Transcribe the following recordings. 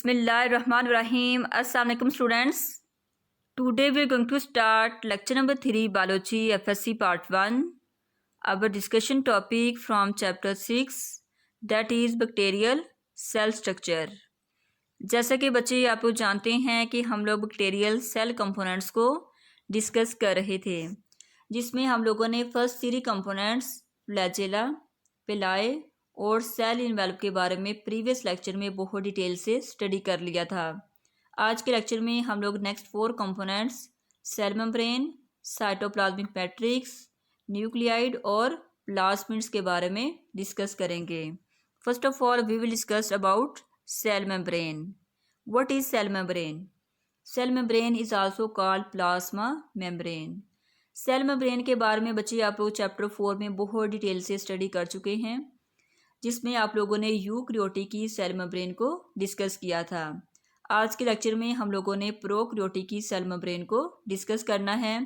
Bismillahirrahmanirrahim. Assalamu alaikum students. Today we are going to start lecture number 3 Biology FSC part 1. Our discussion topic from chapter 6 that is bacterial cell structure. जैसा कि बच्चे आप लोग जानते हैं कि हम लोग बैक्टीरियल सेल कंपोनेंट्स को डिस्कस कर रहे थे, जिसमें हम लोगों ने फर्स्ट 3 कंपोनेंट्स फ्लैजेला, पिलाई और सेल इन्वेल्प के बारे में प्रीवियस लेक्चर में बहुत डिटेल से स्टडी कर लिया था। आज के लेक्चर में हम लोग next 4 components cell membrane, cytoplasmic matrix, nucleoid और प्लाज्मिड्स के बारे में डिस्कस करेंगे। First of all we will discuss about cell membrane. What is cell membrane? Cell membrane is also called plasma membrane. Cell membrane के बारे में बच्चे आप लोग चैप्टर 4 में बहुत डिटेल से स्टडी कर चुके हैं, जिसमें आप लोगों ने यूकैरियोटिक की सेल मेम्ब्रेन को डिस्कस किया था। आज के लेक्चर में हम लोगों ने प्रोकैरियोटिक की सेल मेम्ब्रेन को डिस्कस करना है।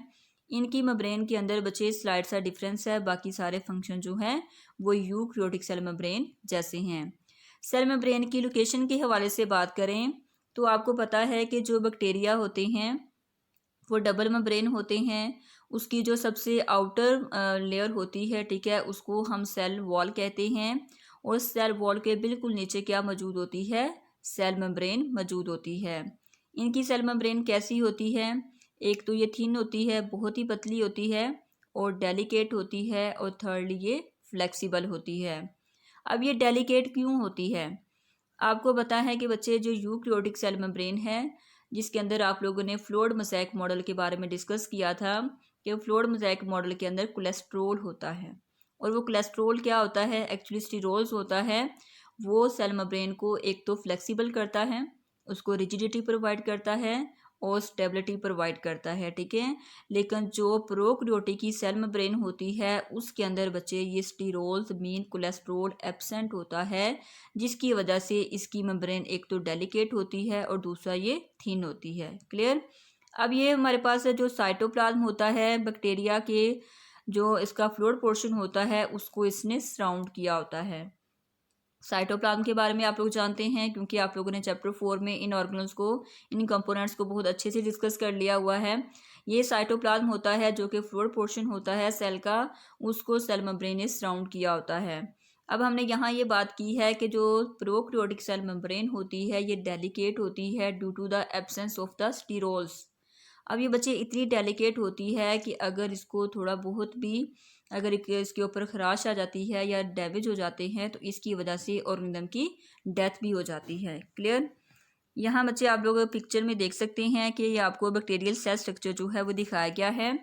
इनकी मेम्ब्रेन के अंदर बच्चे स्लाइड सा डिफरेंस है, बाकी सारे फंक्शन जो हैं वो यूकैरियोटिक सेल मेम्ब्रेन जैसे हैं। सेल मेम्ब्रेन की लोकेशन के हवाले से बात करें तो आपको पता है कि जो बैक्टीरिया होते हैं वो डबल मेम्ब्रेन होते हैं। उसकी जो सबसे आउटर लेयर होती है, ठीक है, उसको हम सेल वॉल कहते हैं, और सेल वॉल के बिल्कुल नीचे क्या मौजूद होती है? सेल मेम्ब्रेन मौजूद होती है। इनकी सेल मेम्ब्रेन कैसी होती है? एक तो ये थिन होती है, बहुत ही पतली होती है और डेलिकेट होती है, और थर्डली ये फ्लेक्सिबल होती है। अब ये डेलिकेट क्यों होती है? आपको पता है कि बच्चे जो यूकैरियोटिक सेल मेम्ब्रेन है, जिसके अंदर आप लोगों ने फ्लूइड मोज़ेक मॉडल के बारे में डिस्कस किया था कि फ्लूइड मोज़ेक मॉडल के अंदर कोलेस्ट्रोल होता है, और वो कोलेस्ट्रोल क्या होता है? एक्चुअली स्टीरोल्स होता है। वो सेल मेम्ब्रेन को एक तो फ्लेक्सिबल करता है, उसको रिजिडिटी प्रोवाइड करता है और स्टेबिलिटी प्रोवाइड करता है, ठीक है। लेकिन जो प्रोकैरियोटिक की सेल मेम्ब्रेन होती है उसके अंदर बच्चे ये स्टीरोल्स मीन कोलेस्ट्रोल एब्सेंट होता है, जिसकी वजह से इसकी मेम्ब्रेन एक तो डेलिकेट होती है और दूसरा ये थिन होती है। क्लियर? अब ये हमारे पास जो साइटोप्लाज्म होता है बैक्टीरिया के, जो इसका फ्लूइड पोर्शन होता है उसको इसने सराउंड किया होता है। साइटोप्लाज्म के बारे में आप लोग जानते हैं, क्योंकि आप लोगों ने चैप्टर 4 में इन ऑर्गेनल्स को, इन कंपोनेंट्स को बहुत अच्छे से डिस्कस कर लिया हुआ है। ये साइटोप्लाज्म होता है जो कि फ्लूइड पोर्शन होता है सेल का, उसको सेल मेम्ब्रेन ने सराउंड किया होता है। अब हमने यहाँ ये बात की है कि जो प्रोकैरियोटिक सेल मेम्ब्रेन होती है ये डेलिकेट होती है due to the absence of the sterols. अब ये बच्चे इतनी डेलिकेट होती है कि अगर इसको थोड़ा बहुत भी अगर इसके ऊपर खराश आ जाती है या डैमेज हो जाते हैं तो इसकी वजह से ऑर्गेनिज्म की डेथ भी हो जाती है। क्लियर? यहाँ बच्चे आप लोग पिक्चर में देख सकते हैं कि ये आपको बैक्टीरियल सेल स्ट्रक्चर जो है वो दिखाया गया है।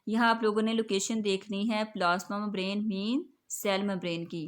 यहाँ आप लोगों ने लोकेशन देखनी है plasma membrane mean cell membrane की।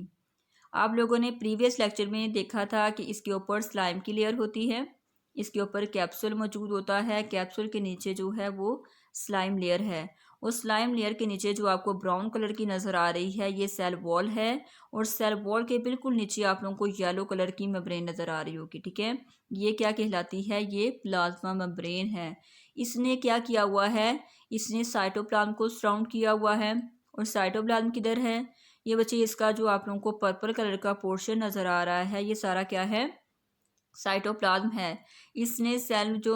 आप लोगों ने प्रीवियस लेक्चर में देखा था कि इसके ऊपर स्लाइम की लेयर होती है, इसके ऊपर कैप्सूल मौजूद होता है, कैप्सूल के नीचे जो है वो स्लाइम लेयर है, उस स्लाइम लेयर के नीचे जो आपको ब्राउन कलर की नज़र आ रही है ये सेल वॉल है, और सेल वॉल के बिल्कुल नीचे आप लोगों को येलो कलर की मेम्ब्रेन नज़र आ रही होगी, ठीक है। ये क्या कहलाती है? ये प्लाज्मा मेम्ब्रेन है। इसने क्या किया हुआ है? इसने साइटोप्लाज्म को सराउंड किया हुआ है, और साइटोप्लाज्म किधर है? ये बच्चे इसका जो आप लोगों को पर्पल कलर का पोर्शन नज़र आ रहा है ये सारा क्या है? साइटोप्लाज्म है। इसने सेल जो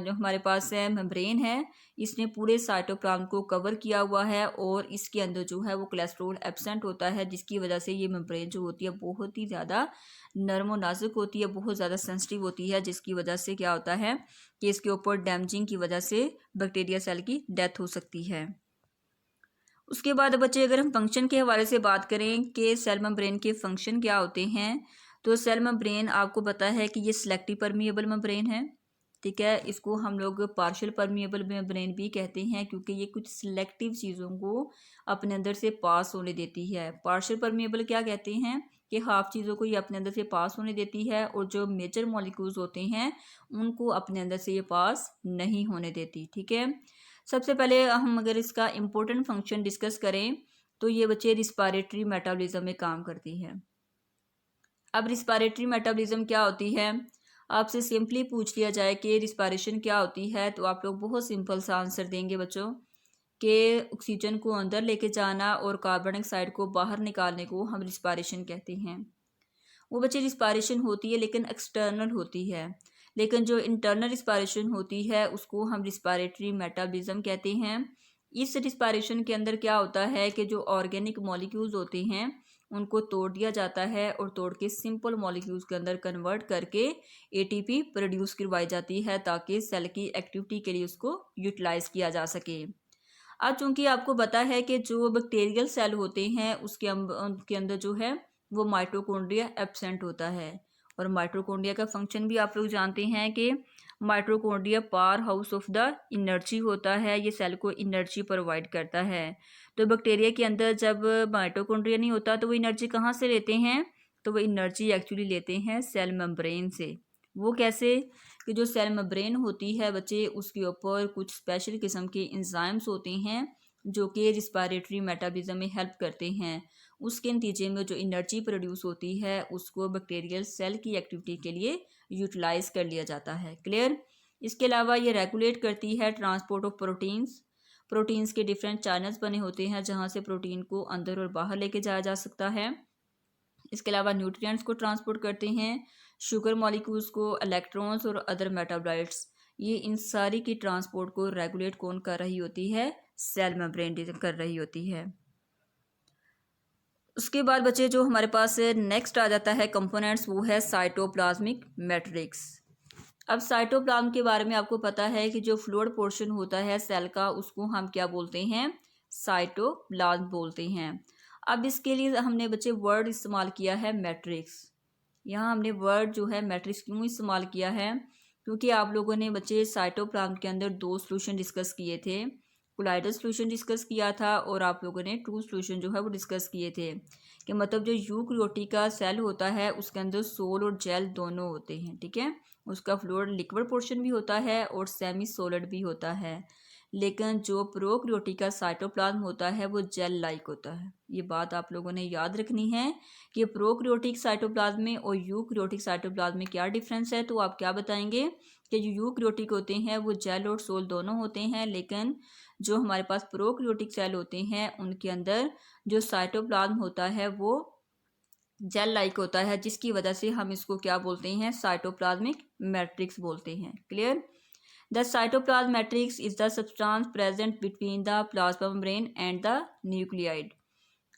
हमारे पास है मेम्ब्रेन है, इसने पूरे साइटोप्लाज्म को कवर किया हुआ है, और इसके अंदर जो है वो कोलेस्ट्रॉल एब्सेंट होता है, जिसकी वजह से ये मेम्ब्रेन जो होती है बहुत ही ज़्यादा नरम और नाजुक होती है, बहुत ज़्यादा सेंसिटिव होती है, जिसकी वजह से क्या होता है कि इसके ऊपर डैमेजिंग की वजह से बैक्टीरिया सेल की डेथ हो सकती है। उसके बाद बच्चे अगर हम फंक्शन के हवाले से बात करें कि सेल मेम्ब्रेन के फंक्शन क्या होते हैं, तो सेल मेम्ब्रेन आपको पता है कि ये सिलेक्टिव परमिएबल मेम्ब्रेन है, ठीक है। इसको हम लोग पार्शियल परमिएबल मेम्ब्रेन भी कहते हैं, क्योंकि ये कुछ सिलेक्टिव चीज़ों को अपने अंदर से पास होने देती है। पार्शियल परमिएबल क्या कहते हैं कि हाफ चीज़ों को ये अपने अंदर से पास होने देती है, और जो मेजर मॉलिक्यूल्स होते हैं उनको अपने अंदर से ये पास नहीं होने देती, ठीक है। सबसे पहले हम अगर इसका इम्पोर्टेंट फंक्शन डिस्कस करें तो ये बच्चे रिस्पायरेटरी मेटाबॉलिज्म में काम करती है। अब रिस्पायरेटरी मेटाबॉलिज्म क्या होती है? आपसे सिंपली पूछ लिया जाए कि रिस्पायरेशन क्या होती है, तो आप लोग बहुत सिंपल सा आंसर देंगे बच्चों कि ऑक्सीजन को अंदर लेके जाना और कार्बन डाइऑक्साइड को बाहर निकालने को हम रिस्पायरेशन कहते हैं। वो बच्चे रिस्पायरेशन होती है लेकिन एक्सटर्नल होती है, लेकिन जो इंटरनल रिस्पायरेशन होती है उसको हम रिस्पायरेटरी मेटाबॉलिज्म कहते हैं। इस रिस्पायरेशन के अंदर क्या होता है कि जो ऑर्गेनिक मॉलिक्यूल्स होते हैं उनको तोड़ दिया जाता है और तोड़ के सिंपल मॉलिक्यूल्स के अंदर कन्वर्ट करके एटीपी प्रोड्यूस करवाई जाती है ताकि सेल की एक्टिविटी के लिए उसको यूटिलाइज किया जा सके। अब चूंकि आपको पता है कि जो बैक्टीरियल सेल होते हैं उनके अंदर जो है वो माइटोकॉन्ड्रिया एब्सेंट होता है, और माइटोकॉन्ड्रिया का फंक्शन भी आप लोग जानते हैं कि mitochondria power house of the energy होता है, ये सेल को एनर्जी प्रोवाइड करता है। तो बैक्टीरिया के अंदर जब माइटोकॉन्ड्रिया नहीं होता तो वो एनर्जी कहाँ से लेते हैं, तो वो एनर्जी एक्चुअली लेते हैं सेल मेम्ब्रेन से। वो कैसे, कि जो सेल मेम्ब्रेन होती है बच्चे उसके ऊपर कुछ स्पेशल किस्म के एंजाइम्स होते हैं जो कि रिस्पायरेटरी मेटाबॉलिज्म में हेल्प करते हैं। उसके नतीजे में जो एनर्जी प्रोड्यूस होती है उसको बैक्टीरियल सेल की एक्टिविटी के लिए यूटिलाइज कर लिया जाता है। क्लियर। इसके अलावा ये रेगुलेट करती है ट्रांसपोर्ट ऑफ प्रोटीन्स। प्रोटीन्स के डिफरेंट चैनल्स बने होते हैं जहाँ से प्रोटीन को अंदर और बाहर लेके जाया जा सकता है। इसके अलावा न्यूट्रिएंट्स को ट्रांसपोर्ट करते हैं, शुगर मॉलिक्यूल्स को, इलेक्ट्रॉन्स और अदर मेटाबॉलाइट्स। ये इन सारी की ट्रांसपोर्ट को रेगुलेट कौन कर रही होती है, सेल मेम्ब्रेन कर रही होती है। उसके बाद बच्चे जो हमारे पास नेक्स्ट आ जाता है कंपोनेंट्स, वो है साइटोप्लाज्मिक मैट्रिक्स। अब साइटोप्लाज्म के बारे में आपको पता है कि जो फ्लूइड पोर्शन होता है सेल का उसको हम क्या बोलते हैं, साइटोप्लाज्म बोलते हैं। अब इसके लिए हमने बच्चे वर्ड इस्तेमाल किया है मैट्रिक्स। यहाँ हमने वर्ड जो है मैट्रिक्स क्यों इस्तेमाल किया है, क्योंकि आप लोगों ने बच्चे साइटोप्लाज्म के अंदर 2 सॉल्यूशन डिस्कस किए थे। कोलाइडल सॉल्यूशन डिस्कस किया था और आप लोगों ने 2 सॉल्यूशन जो है वो डिस्कस किए थे कि मतलब जो यूकैरियोटिक का सेल होता है उसके अंदर सोल और जेल दोनों होते हैं। ठीक है, उसका फ्लूइड लिक्विड पोर्शन भी होता है और सेमी सॉलिड भी होता है, लेकिन जो प्रोकैरियोटिक का साइटोप्लाज्म होता है वो जेल लाइक होता है। ये बात आप लोगों ने याद रखनी है कि प्रोकैरियोटिक साइटोप्लाज्म में और यूकैरियोटिक साइटोप्लाज्म में क्या डिफरेंस है। तो आप क्या बताएंगे कि जो यूकैरियोटिक होते हैं वो जेल और सोल दोनों होते हैं, लेकिन जो हमारे पास प्रोकैरियोटिक सेल होते हैं उनके अंदर जो साइटोप्लाज्म होता है वो जेल लाइक होता है, जिसकी वजह से हम इसको क्या बोलते हैं, साइटोप्लाज्मिक मैट्रिक्स बोलते हैं। Clear. The cytoplasm matrix is the substance present between the plasma membrane and the nuclide.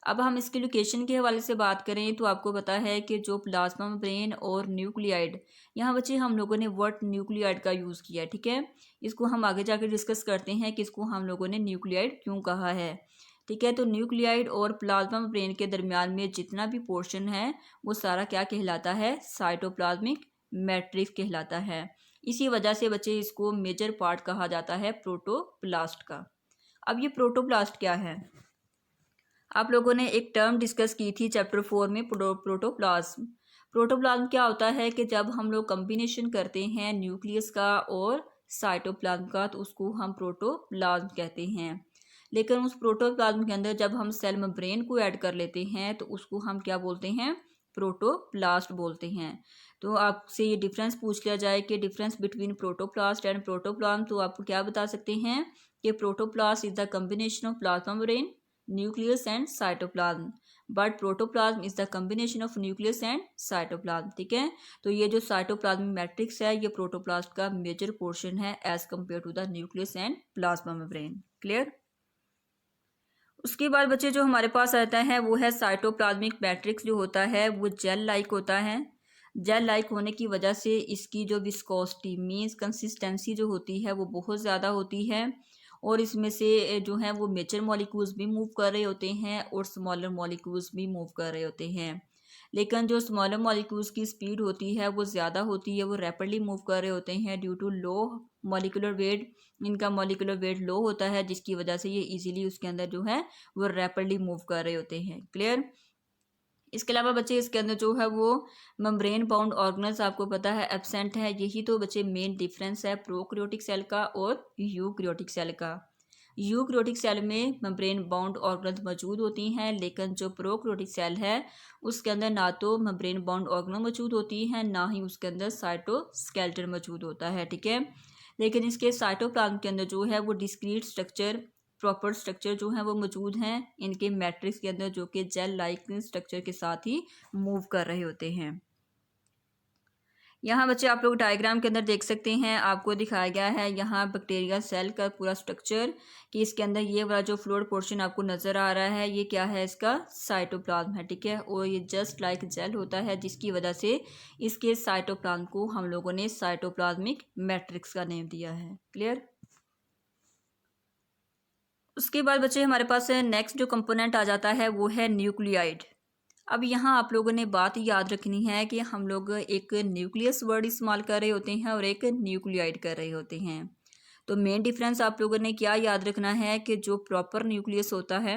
अब हम इसके लोकेशन के हवाले से बात करें तो आपको पता है कि जो प्लाज्मा मेम्ब्रेन और न्यूक्लियाइड, यहाँ बच्चे हम लोगों ने वर्ड न्यूक्लियाइड का यूज़ किया है। ठीक है, इसको हम आगे जाकर डिस्कस करते हैं कि इसको हम लोगों ने न्यूक्लियाइड क्यों कहा है। ठीक है, तो न्यूक्लियाइड और प्लाज्मा मेम्ब्रेन के दरमियान में जितना भी पोर्शन है वो सारा क्या कहलाता है, साइटोप्लाज्मिक मैट्रिक्स कहलाता है। इसी वजह से बच्चे इसको मेजर पार्ट कहा जाता है प्रोटोप्लास्ट का। अब ये प्रोटोप्लास्ट क्या है, आप लोगों ने एक टर्म डिस्कस की थी चैप्टर 4 में, प्रोटोप्लाज्म। प्रोटोप्लाज्म क्या होता है कि जब हम लोग कम्बिनेशन करते हैं न्यूक्लियस का और साइटोप्लाज्म का तो उसको हम प्रोटोप्लाज्म कहते हैं। लेकिन उस प्रोटोप्लाज्म के अंदर जब हम सेल मेम्ब्रेन को ऐड कर लेते हैं तो उसको हम क्या बोलते हैं, प्रोटोप्लास्ट बोलते हैं। तो आपसे ये डिफरेंस पूछ लिया जाए कि difference between protoplast and protoplasm, तो आप क्या बता सकते हैं कि protoplast is the combination of plasma membrane, nucleus and cytoplasm, but protoplasm is the combination of nucleus and cytoplasm। ठीक है, तो ये जो साइटोप्लाज्मिक मैट्रिक्स है ये प्रोटोप्लास्ट का मेजर पोर्शन है as compared to the nucleus and plasma membrane. Clear. उसके बाद बच्चे जो हमारे पास आता है वो है साइटोप्लाज्मिक मैट्रिक्स जो होता है वो जेल लाइक होता है। जेल लाइक होने की वजह से इसकी जो विस्कोसिटी मीन्स कंसिस्टेंसी जो होती है वो बहुत ज़्यादा होती है, और इसमें से जो है वो मेजर मॉलिक्यूल्स भी मूव कर रहे होते हैं और स्मॉलर मॉलिक्यूल्स भी मूव कर रहे होते हैं। लेकिन जो स्मॉलर मॉलिक्यूल्स की स्पीड होती है वो ज़्यादा होती है, वो रैपिडली मूव कर रहे होते हैं due to low molecular weight. इनका मॉलिकुलर वेट लो होता है जिसकी वजह से ये इजीली उसके अंदर जो है वो रैपिडली मूव कर रहे होते हैं। क्लियर। इसके अलावा बच्चे इसके अंदर जो है वो मेम्ब्रेन बाउंड ऑर्गेनल्स आपको पता है एब्सेंट है। यही तो बच्चे मेन डिफरेंस है प्रोकैरियोटिक सेल का और यूकैरियोटिक सेल का। यूकैरियोटिक सेल में मेम्ब्रेन बाउंड ऑर्गेनल्स मौजूद होती हैं, लेकिन जो प्रोकैरियोटिक सेल है उसके अंदर ना तो मेम्ब्रेन बाउंड ऑर्गेनल मौजूद होती हैं ना ही उसके अंदर साइटोस्केलेटन मौजूद होता है। ठीक है, लेकिन इसके साइटोप्लाज्म के अंदर जो है वो डिस्क्रीट स्ट्रक्चर प्रॉपर स्ट्रक्चर जो है वो मौजूद हैं इनके मैट्रिक्स के अंदर, जो कि जेल लाइक स्ट्रक्चर के साथ ही मूव कर रहे होते हैं। यहाँ बच्चे आप लोग डायग्राम के अंदर देख सकते हैं, आपको दिखाया गया है यहाँ बैक्टीरिया सेल का पूरा स्ट्रक्चर, कि इसके अंदर ये वाला जो फ्लूइड पोर्शन आपको नज़र आ रहा है ये क्या है, इसका साइटोप्लाज्म है, ठीक है। और ये जस्ट लाइक जेल होता है, जिसकी वजह से इसके साइटोप्लाज्म को हम लोगों ने साइटोप्लाज्मिक मैट्रिक्स का नेम दिया है। क्लियर। उसके बाद बच्चे हमारे पास नेक्स्ट जो कंपोनेंट आ जाता है वो है न्यूक्लियाइड। अब यहाँ आप लोगों ने बात याद रखनी है कि हम लोग एक न्यूक्लियस वर्ड इस्तेमाल कर रहे होते हैं और एक न्यूक्लियाइड कर रहे होते हैं। तो मेन डिफरेंस आप लोगों ने क्या याद रखना है कि जो प्रॉपर न्यूक्लियस होता है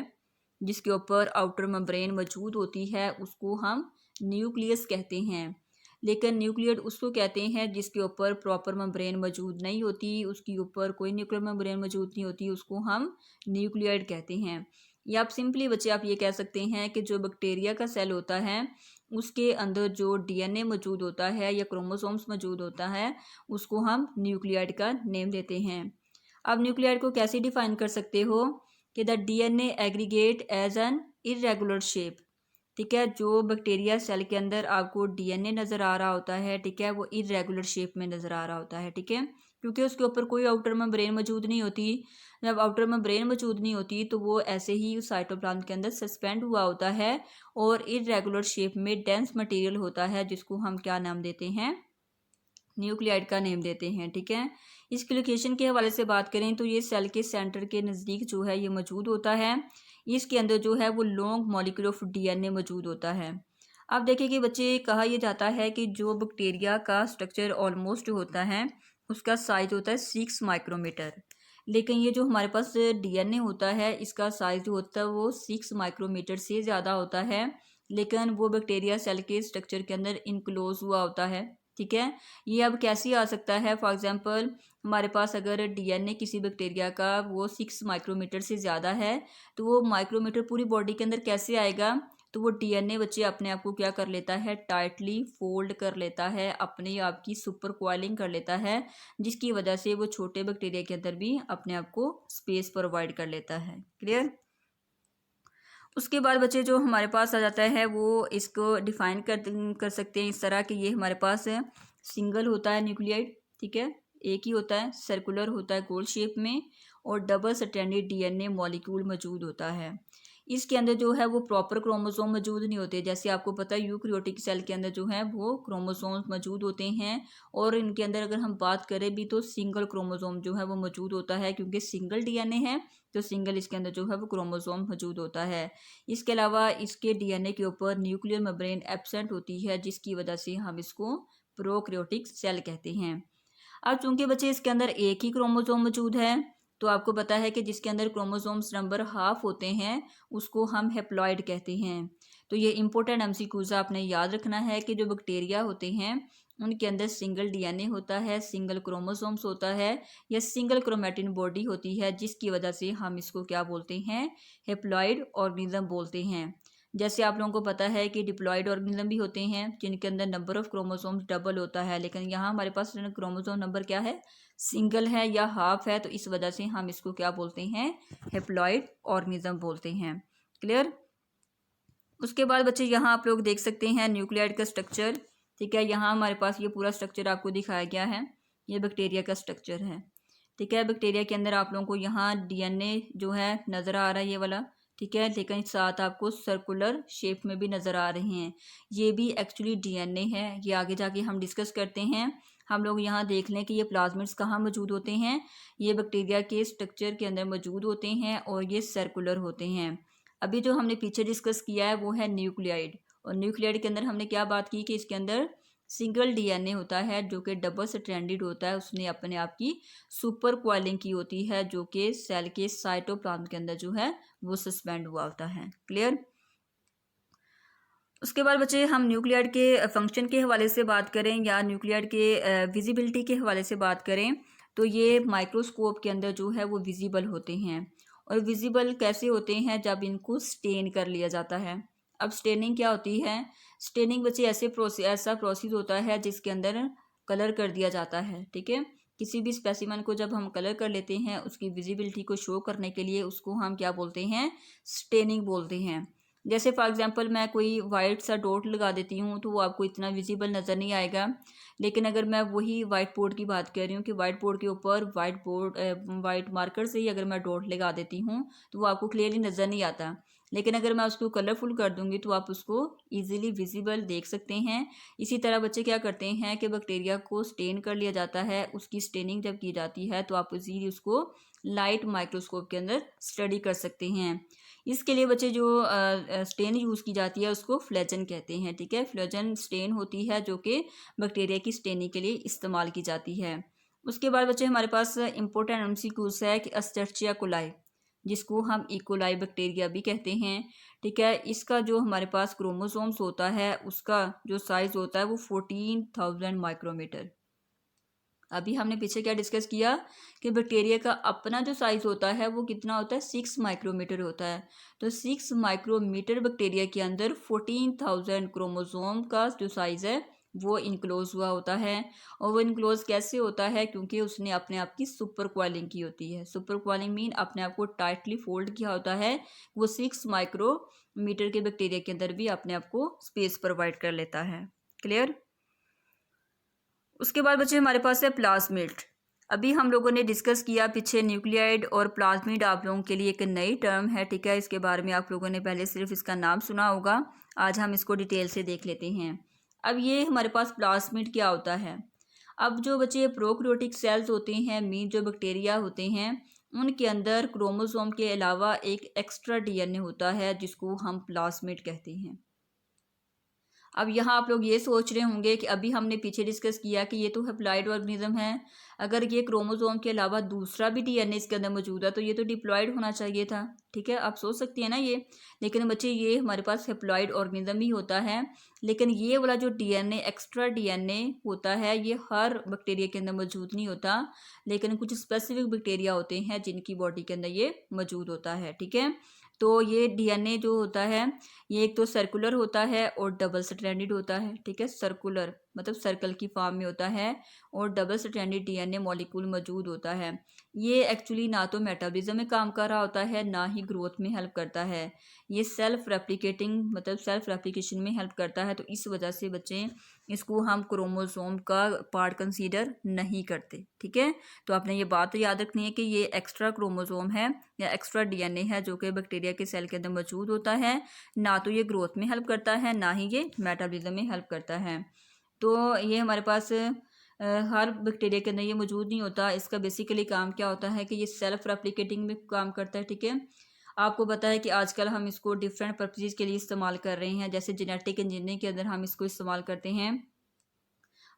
जिसके ऊपर आउटर मेम्ब्रेन मौजूद होती है उसको हम न्यूक्लियस कहते हैं, लेकिन न्यूक्लियड उसको कहते हैं जिसके ऊपर प्रॉपर मेम्ब्रेन मौजूद नहीं होती, उसके ऊपर कोई न्यूक्लियर मेम्ब्रेन मौजूद नहीं होती, उसको हम न्यूक्लियाइड कहते हैं। या आप सिंपली बच्चे आप ये कह सकते हैं कि जो बैक्टीरिया का सेल होता है उसके अंदर जो डीएनए मौजूद होता है या क्रोमोसोम्स मौजूद होता है उसको हम न्यूक्लियाइड का नेम देते हैं। अब न्यूक्लियाइड को कैसे डिफाइन कर सकते हो कि the DNA aggregate as an irregular shape, ठीक है। जो बैक्टीरिया सेल के अंदर आपको डीएनए नज़र आ रहा होता है, ठीक है, वो इरेगुलर शेप में नज़र आ रहा होता है, ठीक है, क्योंकि उसके ऊपर कोई आउटर मेम्ब्रेन मौजूद नहीं होती। जब आउटर मेम्ब्रेन मौजूद नहीं होती तो वो ऐसे ही उस साइटोप्लाज्म के अंदर सस्पेंड हुआ होता है और इरेगुलर शेप में डेंस मटेरियल होता है, जिसको हम क्या नाम देते हैं, न्यूक्लियाइड का नेम देते हैं, ठीक है। इसकी लोकेशन के हवाले से बात करें तो ये सेल के सेंटर के नज़दीक जो है ये मौजूद होता है। इसके अंदर जो है वो लॉन्ग मॉलिक्यूल ऑफ डीएनए मौजूद होता है। अब देखिए कि बच्चे कहा यह जाता है कि जो बैक्टीरिया का स्ट्रक्चर ऑलमोस्ट होता है उसका साइज होता है 6 माइक्रोमीटर, लेकिन ये जो हमारे पास डीएनए होता है इसका साइज जो होता है वो 6 माइक्रोमीटर से ज़्यादा होता है, लेकिन वो बैक्टीरिया सेल के स्ट्रक्चर के अंदर इनक्लोज हुआ होता है, ठीक है। ये अब कैसे आ सकता है, फॉर एग्जांपल हमारे पास अगर डीएनए किसी बैक्टीरिया का वो 6 माइक्रोमीटर से ज़्यादा है तो वो माइक्रोमीटर पूरी बॉडी के अंदर कैसे आएगा, तो वो डीएनए बच्चे अपने आप को क्या कर लेता है, टाइटली फोल्ड कर लेता है, अपने आप की सुपर कॉइलिंग कर लेता है, जिसकी वजह से वो छोटे बैक्टीरिया के अंदर भी अपने आप को स्पेस प्रोवाइड कर लेता है। क्लियर। उसके बाद बच्चे जो हमारे पास आ जाता है वो इसको डिफाइन कर सकते हैं इस तरह कि ये हमारे पास सिंगल होता है न्यूक्लियाइड, ठीक है, एक ही होता है, सर्कुलर होता है गोल शेप में, और डबल स्ट्रैंडेड डीएनए मॉलिक्यूल मौजूद होता है। इसके अंदर जो है वो प्रॉपर क्रोमोसोम मौजूद नहीं होते, जैसे आपको पता है यूकैरियोटिक सेल के अंदर जो है वो क्रोमोसोम मौजूद होते हैं, और इनके अंदर अगर हम बात करें भी तो सिंगल क्रोमोसोम जो है वो मौजूद होता है, क्योंकि सिंगल डीएनए है तो सिंगल इसके अंदर जो है वो क्रोमोसोम मौजूद होता है। इसके अलावा इसके डीएनए के ऊपर न्यूक्लियर मेम्ब्रेन एब्सेंट होती है, जिसकी वजह से हम इसको प्रोकैरियोटिक सेल कहते हैं। अब चूंकि बच्चे इसके अंदर एक ही क्रोमोसोम मौजूद है तो आपको पता है कि जिसके अंदर क्रोमोसोम्स नंबर हाफ होते हैं उसको हम हेप्लॉइड कहते हैं। तो ये इंपॉर्टेंट एमसीक्यूज आपने याद रखना है कि जो बैक्टीरिया होते हैं उनके अंदर सिंगल डीएनए होता है, सिंगल क्रोमोसोम्स होता है, या सिंगल क्रोमैटिन बॉडी होती है, जिसकी वजह से हम इसको क्या बोलते हैं, हेप्लॉइड ऑर्गेनिज्म बोलते हैं। जैसे आप लोगों को पता है कि डिप्लॉइड ऑर्गेनिज्म भी होते हैं जिनके अंदर नंबर ऑफ क्रोमोसोम्स डबल होता है, लेकिन यहाँ हमारे पास क्रोमोसोम नंबर क्या है, सिंगल है या हाफ है, तो इस वजह से हम इसको क्या बोलते हैं, हेप्लॉइड ऑर्गेनिज्म बोलते हैं। क्लियर। उसके बाद बच्चे यहाँ आप लोग देख सकते हैं न्यूक्लियाइड का स्ट्रक्चर, ठीक है। यहाँ हमारे पास ये पूरा स्ट्रक्चर आपको दिखाया गया है, ये बैक्टीरिया का स्ट्रक्चर है, ठीक है। बैक्टीरिया के अंदर आप लोगों को यहाँ डीएनए जो है नज़र आ रहा है ये वाला, ठीक है, लेकिन साथ आपको सर्कुलर शेप में भी नज़र आ रहे हैं, ये भी एक्चुअली डीएनए है, ये आगे जाके हम डिस्कस करते हैं। हम लोग यहाँ देख लें कि ये प्लाज्मिड्स कहाँ मौजूद होते हैं, ये बैक्टीरिया के स्ट्रक्चर के अंदर मौजूद होते हैं और ये सर्कुलर होते हैं। अभी जो हमने पीछे डिस्कस किया है वो है न्यूक्लियाइड, और न्यूक्लियाइड के अंदर हमने क्या बात की कि इसके अंदर सिंगल डीएनए होता है जो कि डबल स्ट्रैंडेड होता है, उसने अपने आप की सुपर कॉइलिंग की होती है, जो कि सेल के साइटोप्लाज्म के अंदर जो है वो सस्पेंड हुआ होता है। क्लियर। उसके बाद बच्चे हम न्यूक्लियाइड के फंक्शन के हवाले से बात करें या न्यूक्लियाइड के विजिबिलिटी के हवाले से बात करें तो ये माइक्रोस्कोप के अंदर जो है वो विजिबल होते हैं, और विजिबल कैसे होते हैं, जब इनको स्टेन कर लिया जाता है। अब स्टेनिंग क्या होती है, स्टेनिंग बच्चे ऐसा प्रोसेस होता है जिसके अंदर कलर कर दिया जाता है, ठीक है। किसी भी स्पेसिमन को जब हम कलर कर लेते हैं उसकी विजिबिलिटी को शो करने के लिए उसको हम क्या बोलते हैं, स्टेनिंग बोलते हैं। जैसे फॉर एग्जांपल मैं कोई वाइट सा डॉट लगा देती हूँ तो वो आपको इतना विजिबल नज़र नहीं आएगा, लेकिन अगर मैं वही वाइट बोर्ड की बात कर रही हूँ कि वाइट बोर्ड के ऊपर वाइट मार्कर से ही अगर मैं डॉट लगा देती हूँ तो वो आपको क्लियरली नज़र नहीं आता, लेकिन अगर मैं उसको कलरफुल कर दूंगी तो आप उसको इजीली विजिबल देख सकते हैं। इसी तरह बच्चे क्या करते हैं कि बैक्टीरिया को स्टेन कर लिया जाता है, उसकी स्टेनिंग जब की जाती है तो आप इजीली उसको लाइट माइक्रोस्कोप के अंदर स्टडी कर सकते हैं। इसके लिए बच्चे जो स्टेन यूज़ की जाती है उसको फ्लेजन कहते हैं, ठीक है। फ्लेजन स्टेन होती है जो कि बैक्टीरिया की स्टेनिंग के लिए इस्तेमाल की जाती है। उसके बाद बच्चे हमारे पास इंपॉर्टेंट एमसीक्यूज है कि एस्चेरिचिया कोलाई, जिसको हम इकोलाई बैक्टीरिया भी कहते हैं, ठीक है। इसका जो हमारे पास क्रोमोसोम्स होता है उसका जो साइज़ होता है वो 14,000 माइक्रोमीटर। अभी हमने पीछे क्या डिस्कस किया कि बैक्टीरिया का अपना जो साइज़ होता है वो कितना होता है, 6 माइक्रोमीटर होता है। तो 6 माइक्रोमीटर बैक्टीरिया के अंदर 14,000 क्रोमोसोम का जो साइज़ है वो इनक्लोज हुआ होता है। और वो इनक्लोज कैसे होता है, क्योंकि उसने अपने आप की सुपर क्वालिंग की होती है। सुपर क्वालिंग मीन अपने आप को टाइटली फोल्ड किया होता है। वो 6 माइक्रोमीटर के बैक्टीरिया के अंदर भी अपने आप को स्पेस प्रोवाइड कर लेता है। क्लियर। उसके बाद बच्चे हमारे पास है प्लाज्मिड। अभी हम लोगों ने डिस्कस किया पीछे न्यूक्लियाइड और प्लाज्मिड आप लोगों के लिए एक नई टर्म है, ठीक है। इसके बारे में आप लोगों ने पहले सिर्फ इसका नाम सुना होगा, आज हम इसको डिटेल से देख लेते हैं। अब ये हमारे पास प्लाज्मिड क्या होता है। अब जो बच्चे प्रोकैरियोटिक सेल्स होते हैं, मीन जो बैक्टीरिया होते हैं, उनके अंदर क्रोमोसोम के अलावा एक एक्स्ट्रा डीएनए होता है जिसको हम प्लाज्मिड कहते हैं। अब यहाँ आप लोग ये सोच रहे होंगे कि अभी हमने पीछे डिस्कस किया कि ये तो हैप्लॉइड ऑर्गेनिज्म है, अगर ये क्रोमोसोम के अलावा दूसरा भी डीएनए इसके अंदर मौजूद है तो ये तो डिप्लॉइड होना चाहिए था, ठीक है। आप सोच सकती हैं ना ये, लेकिन बच्चे ये हमारे पास हैप्लॉइड ऑर्गेनिज्म ही होता है। लेकिन ये वाला जो डीएनए एक्स्ट्रा डीएनए होता है ये हर बैक्टीरिया के अंदर मौजूद नहीं होता, लेकिन कुछ स्पेसिफिक बैक्टीरिया होते हैं जिनकी बॉडी के अंदर ये मौजूद होता है, ठीक है। तो ये डीएनए जो होता है ये एक तो सर्कुलर होता है और डबल स्ट्रैंडेड होता है, ठीक है। सर्कुलर मतलब सर्कल की फॉर्म में होता है और डबल स्ट्रैंडेड डीएनए मॉलिक्यूल मौजूद होता है। ये एक्चुअली ना तो मेटाबॉलिज्म में काम कर रहा होता है ना ही ग्रोथ में हेल्प करता है। ये सेल्फ रेप्लिकेटिंग मतलब सेल्फ रेप्लिकेशन में हेल्प करता है। तो इस वजह से बच्चे इसको हम क्रोमोसोम का पार्ट कंसीडर नहीं करते, ठीक है। तो आपने ये बात याद रखनी है कि ये एक्स्ट्रा क्रोमोसोम है या एक्स्ट्रा डीएनए है जो कि बैक्टीरिया के सेल के अंदर मौजूद होता है। ना तो ये ग्रोथ में हेल्प करता है ना ही ये मेटाबॉलिज्म में हेल्प करता है। तो ये हमारे पास हर बैक्टीरिया के अंदर ये मौजूद नहीं होता। इसका बेसिकली काम क्या होता है कि ये सेल्फ रेप्लिकेटिंग में काम करता है, ठीक है। आपको पता है कि आजकल हम इसको डिफरेंट पर्पजेज के लिए इस्तेमाल कर रहे हैं, जैसे जेनेटिक इंजीनियरिंग के अंदर हम इसको इस्तेमाल करते हैं।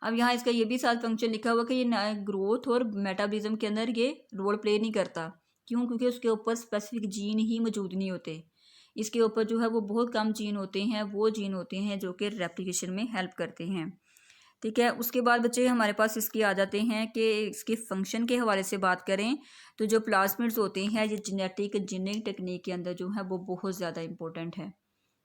अब यहाँ इसका ये भी साथ फंक्शन लिखा हुआ कि ये ग्रोथ और मेटाबॉलिज्म के अंदर ये रोल प्ले नहीं करता। क्यों? क्योंकि उसके ऊपर स्पेसिफिक जीन ही मौजूद नहीं होते। इसके ऊपर जो है वो बहुत कम जीन होते हैं, वो जीन होते हैं जो कि रेप्लिकेशन में हेल्प करते हैं, ठीक है। उसके बाद बच्चे हमारे पास इसकी आ जाते हैं कि इसके फंक्शन के हवाले से बात करें तो जो प्लाज्मिड्स होते हैं ये जेनेटिक इंजीनियरिंग टेक्निक के अंदर जो है वो बहुत ज़्यादा इंपॉर्टेंट है।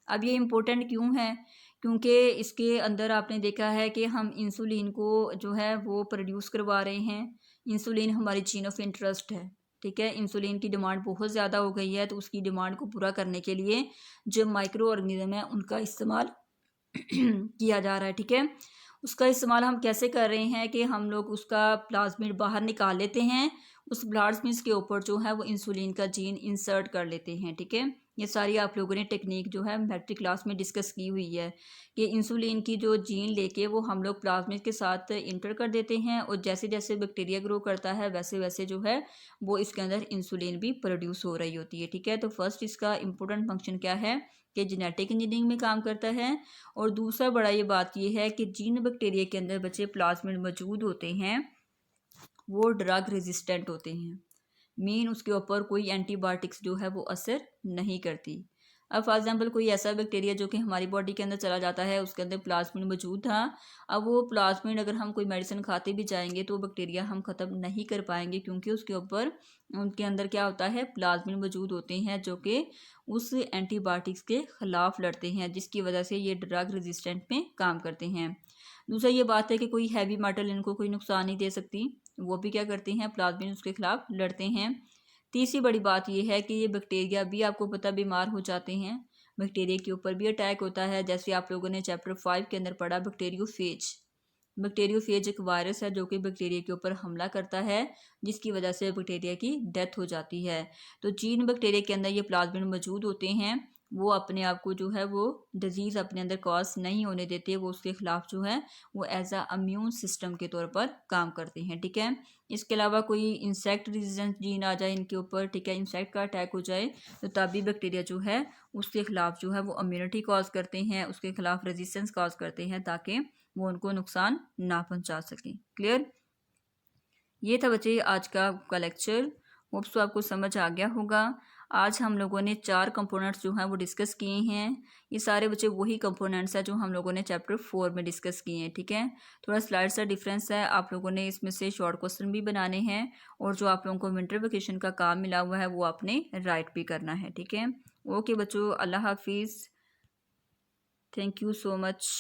अब ये इम्पोर्टेंट क्यों है? क्योंकि इसके अंदर आपने देखा है कि हम इंसुलिन को जो है वो प्रोड्यूस करवा रहे हैं। इंसुलिन हमारी जीन ऑफ इंटरेस्ट है, ठीक है। इंसुलिन की डिमांड बहुत ज़्यादा हो गई है, तो उसकी डिमांड को पूरा करने के लिए जो माइक्रो ऑर्गेनिज्म है उनका इस्तेमाल किया जा रहा है, ठीक है। उसका इस्तेमाल हम कैसे कर रहे हैं कि हम लोग उसका प्लाज्मिड बाहर निकाल लेते हैं, उस प्लाज्मिड के ऊपर जो है वो इंसुलिन का जीन इंसर्ट कर लेते हैं, ठीक है। ये सारी आप लोगों ने टेक्निक जो है मैट्रिक क्लास में डिस्कस की हुई है कि इंसुलिन की जो जीन लेके वो हम लोग प्लाज्मिड के साथ इंटर कर देते हैं और जैसे जैसे बैक्टीरिया ग्रो करता है वैसे वैसे जो है वो इसके अंदर इंसुलिन भी प्रोड्यूस हो रही होती है, ठीक है। तो फर्स्ट इसका इम्पोर्टेंट फंक्शन क्या है कि जेनेटिक इंजीनियरिंग में काम करता है। और दूसरा बड़ा ये बात ये है कि जिन बैक्टीरिया के अंदर बच्चे प्लाज्मिड मौजूद होते हैं वो ड्रग रेजिस्टेंट होते हैं, मीन उसके ऊपर कोई एंटीबायोटिक्स जो है वो असर नहीं करती। अब फॉर एग्जांपल कोई ऐसा बैक्टीरिया जो कि हमारी बॉडी के अंदर चला जाता है, उसके अंदर प्लाज्मिड मौजूद था, अब वो प्लाज्मिड अगर हम कोई मेडिसिन खाते भी जाएंगे तो बैक्टीरिया हम ख़त्म नहीं कर पाएंगे, क्योंकि उसके ऊपर उनके अंदर क्या होता है, प्लाज्मिड मौजूद होते हैं जो कि उस एंटीबायोटिक्स के ख़िलाफ़ लड़ते हैं, जिसकी वजह से ये ड्रग रेजिस्टेंट में काम करते हैं। दूसरा ये बात है कि कोई हैवी मेटल इनको कोई नुकसान नहीं दे सकती, वो भी क्या करते हैं, प्लाज्मिन उसके खिलाफ लड़ते हैं। तीसरी बड़ी बात ये है कि ये बैक्टीरिया भी आपको पता बीमार हो जाते हैं, बैक्टीरिया के ऊपर भी अटैक होता है। जैसे आप लोगों ने चैप्टर 5 के अंदर पढ़ा बैक्टीरियोफेज। बैक्टीरियोफेज एक वायरस है जो कि बैक्टीरिया के ऊपर हमला करता है, जिसकी वजह से बैक्टीरिया की डेथ हो जाती है। तो जिन बैक्टीरिया के अंदर ये प्लाज्मिन मौजूद होते हैं वो अपने आप को जो है वो डिजीज़ अपने अंदर कॉज नहीं होने देते, वो उसके खिलाफ जो है वो एज अ इम्यून सिस्टम के तौर पर काम करते हैं। ठीक है, इसके अलावा कोई इंसेक्ट रेजिस्टेंस जीन आ जाए इनके ऊपर, ठीक है, इंसेक्ट का अटैक हो जाए, तो तब भी बैक्टीरिया जो है उसके खिलाफ जो है वो इम्यूनिटी कॉज करते हैं, उसके खिलाफ रेजिस्टेंस कॉज करते हैं, ताकि वो उनको नुकसान ना पहुंचा सकें। क्लियर? ये था बच्चे आज का लेक्चर। होप्स तो आपको समझ आ गया होगा। आज हम लोगों ने 4 कंपोनेंट्स जो हैं वो डिस्कस किए हैं। ये सारे बच्चे वही कंपोनेंट्स हैं जो हम लोगों ने चैप्टर 4 में डिस्कस किए हैं। ठीक है, थोड़ा स्लाइड सा डिफरेंस है, आप लोगों ने इसमें से शॉर्ट क्वेश्चन भी बनाने हैं और जो आप लोगों को विंटर वेकेशन का काम मिला हुआ है वो आपने राइट भी करना है। ठीक है, ओके बच्चों, अल्लाह हाफिज़, थैंक यू सो मच।